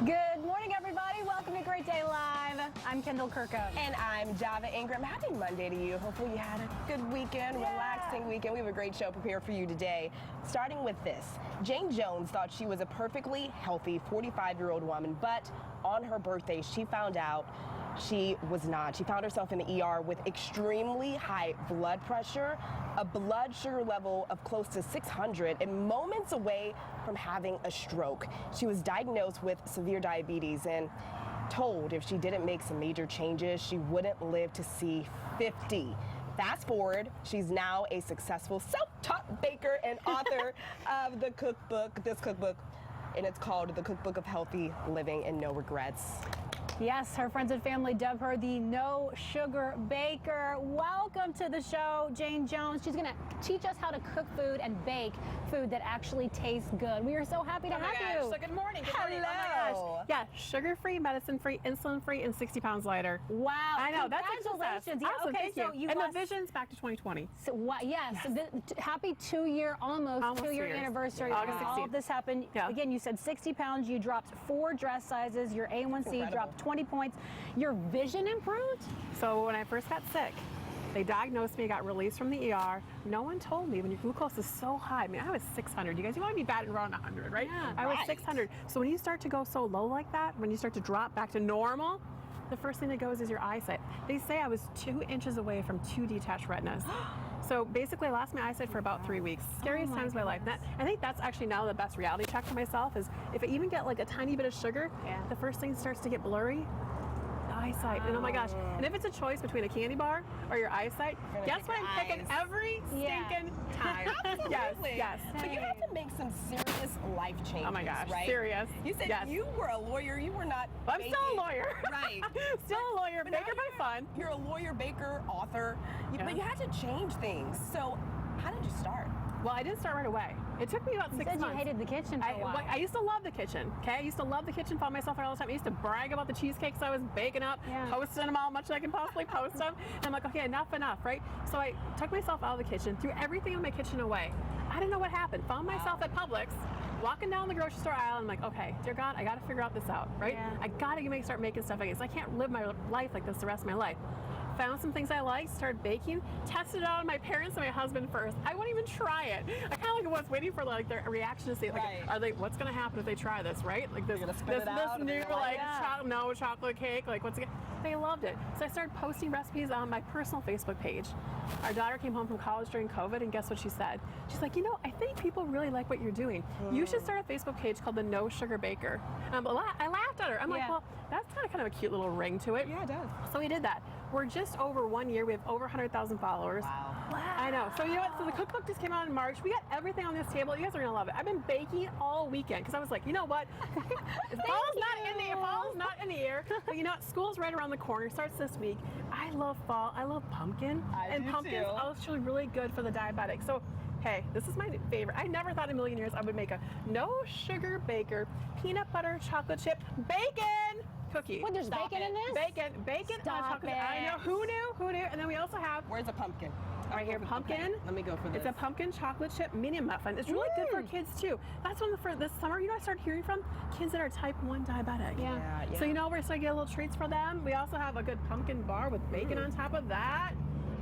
Good morning, everybody. Welcome to Great Day Live. I'm Kendall Kirko. And I'm Java INGRAM. Happy Monday to you. Hopefully you had a good weekend, relaxing weekend. We have a great show prepared for you today. Starting with this, Jayne Jones thought she was a perfectly healthy 45-year-old woman, but on her birthday, she found out she was not. She found herself in the ER with extremely high blood pressure, a blood sugar level of close to 600, and moments away from having a stroke. She was diagnosed with severe diabetes and told if she didn't make some major changes, she wouldn't live to see 50. Fast forward, she's now a successful self-taught baker and author of this cookbook, and it's called The Cookbook of Healthy Living and No Regrets. Yes, her friends and family dub her the No Sugar Baker. Welcome to the show, Jayne Jones. She's going to teach us how to cook food and bake food that actually tastes good. We are so happy to have you. So good morning. Good morning. Hello. Oh my gosh. Yeah, sugar-free, medicine-free, insulin-free, and 60 pounds lighter. Wow. I know. That's a success. Congratulations. Yeah, Awesome. okay, Thank so you. And the vision's back to 2020. So what? Yes. Happy almost two-year anniversary. August 16th. All of this happened. Yeah. Again, you said 60 pounds. You dropped 4 dress sizes. Your A1C dropped 20 points. Your vision improved? So when I first got sick, they diagnosed me, got released from the ER. No one told me when your glucose is so high. I mean, I was 600. You guys, you want to be batting around 100, right? Yeah, I was 600. So when you start to go so low like that, when you start to drop back to normal, the first thing that goes is your eyesight. They say I was 2 inches away from 2 detached retinas. So basically I lost my eyesight for about 3 weeks. Scariest times of my life. I think that's actually now the best reality check for myself is if I even get like a tiny bit of sugar, the first thing starts to get blurry. Eyesight. And oh my gosh. And if it's a choice between a candy bar or your eyesight, guess what I'm picking every stinking time. Absolutely. Yes. So you had to make some serious life changes. Oh my gosh. Right? Serious. You said you were a lawyer. You were not. I'm still a lawyer. Right. Still a lawyer. Baker by fun. You're a lawyer, baker, author. But you had to change things. So how did you start? Well, I didn't start right away. It took me about 6 months. You said you hated the kitchen for a while. I used to love the kitchen, okay? I used to love the kitchen, found myself there all the time. I used to brag about the cheesecakes I was baking up, posting them all much as I can possibly post them. And I'm like, okay, enough, right? So I took myself out of the kitchen, threw everything in my kitchen away. I didn't know what happened. Found myself at Publix, walking down the grocery store aisle, and I'm like, okay, dear God, I gotta figure out this out, right? I gotta start making stuff again. So I can't live my life like this the rest of my life. Found some things I liked, started baking, tested it out on my parents and my husband first. I wouldn't even try it. I kind of was waiting for like their reaction to see, like, are they? What's gonna happen if they try this, right? Like this new like no chocolate cake, like what's it? They loved it. So I started posting recipes on my personal Facebook page. Our daughter came home from college during COVID, and guess what she said? She's like, you know, I think people really like what you're doing. You should start a Facebook page called the No Sugar Baker. I laughed at her. I'm like, well, that's kind of a cute little ring to it. Yeah, it does. So we did that. We're just over 1 year. We have over 100,000 followers. Wow. I know. So you know what? So the cookbook just came out in March. We got everything on this table. You guys are gonna love it. I've been baking all weekend because I was like, you know what? Fall's not in the air. But you know what? School's right around the corner. Starts this week. I love fall. I love pumpkin. Pumpkins are actually really good for the diabetic. So hey, this is my favorite. I never thought in a million years I would make a no sugar baker, peanut butter chocolate chip bacon cookie. What, there's bacon in this? Bacon on chocolate. I know, who knew? And then we also have, where's the pumpkin? Right here, pumpkin. Let me go for this. It's a pumpkin chocolate chip mini muffin. It's really good for kids too. That's one for this summer. You know, I started hearing from kids that are type 1 diabetic. Yeah. So you know, we're starting to get little treats for them. We also have a good pumpkin bar with bacon on top of that.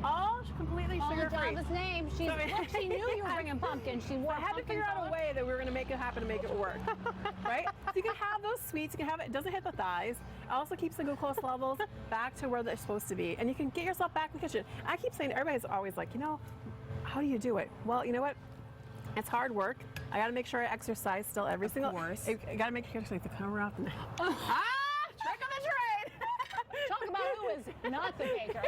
All completely sugar-free. All Java's name. She knew you were bringing pumpkin. I had to figure out a way that we were going to make it happen to make it work, right? So you can have those sweets. You can have it. It doesn't hit the thighs. It also keeps the glucose levels back to where they're supposed to be, and you can get yourself back in the kitchen. I keep saying, everybody's always like, you know, how do you do it? Well, you know what? It's hard work. I got to make sure I exercise still every single. Of course. I got to make sure to cover up. Trick of the trade. Talk about who is not the baker.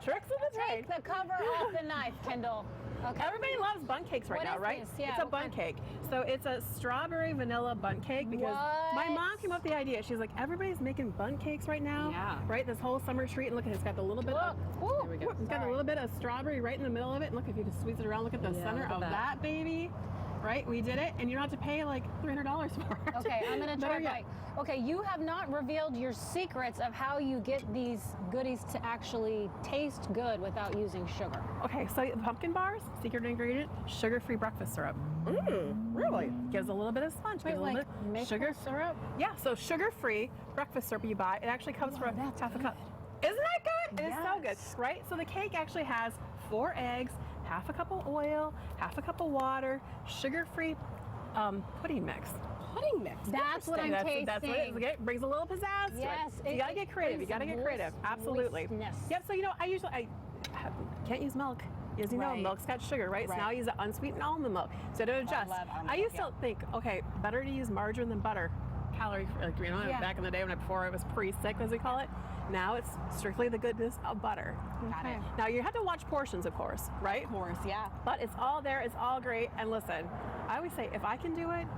Tricks of the trade. Take the cover off the knife, Kendall. Okay. Everybody loves bundt cakes right now, right? Yeah, it's a bundt cake. So it's a strawberry vanilla bundt cake because my mom came up with the idea. She's like, everybody's making bundt cakes right now, right? This whole summer treat, and look, it's got the little bit of, it's got a little bit of strawberry right in the middle of it. And look, if you can squeeze it around, look at the center of that baby. Right, we did it, and you don't have to pay like $300 for it. Okay, I'm gonna try. Okay, you have not revealed your secrets of how you get these goodies to actually taste good without using sugar. Okay, so the pumpkin bars, secret ingredient, sugar-free breakfast syrup. Really? Gives a little bit of sponge, gives a little bit maple sugar syrup? Yeah, so sugar-free breakfast syrup you buy, it actually comes from that's half a cup. Isn't that good? It is so good, Yes. right? So the cake actually has 4 eggs, half a cup of oil, half a cup of water, sugar-free pudding mix. Pudding mix. That's what I'm tasting. That's what it is. Okay? Brings a little pizzazz to Yes, it. You gotta get creative. You gotta get creative. Absolutely. moistness. Yep. So I can't use milk. As you know, Right. milk's got sugar, right? So Right. now I use the unsweetened almond milk. So to adjust, love almond I milk, used to think, okay, better to use margarine than butter. Calorie, Yeah. back in the day before I was pre-sick, as we call it. Now it's strictly the goodness of butter. Got it. Now you have to watch portions, of course, right? Of course, yeah. But it's all there. It's all great. And listen, I always say, if I can do it,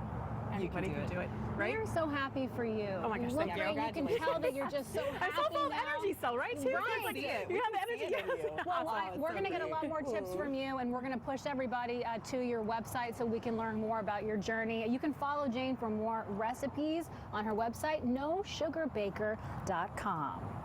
anybody can do it, right? We're so happy for you. Oh my gosh, you look thank you. great. You can Congratulations. tell that you're just so happy I'm so full of now. energy still, right? Too. Right. It's like, We see it. you We have the can see energy. it in you. Yes. Well, Awesome. we're going to get a lot more tips from you, and we're going to push everybody to your website so we can learn more about your journey. You can follow Jayne for more recipes on her website, nosugarbaker.com.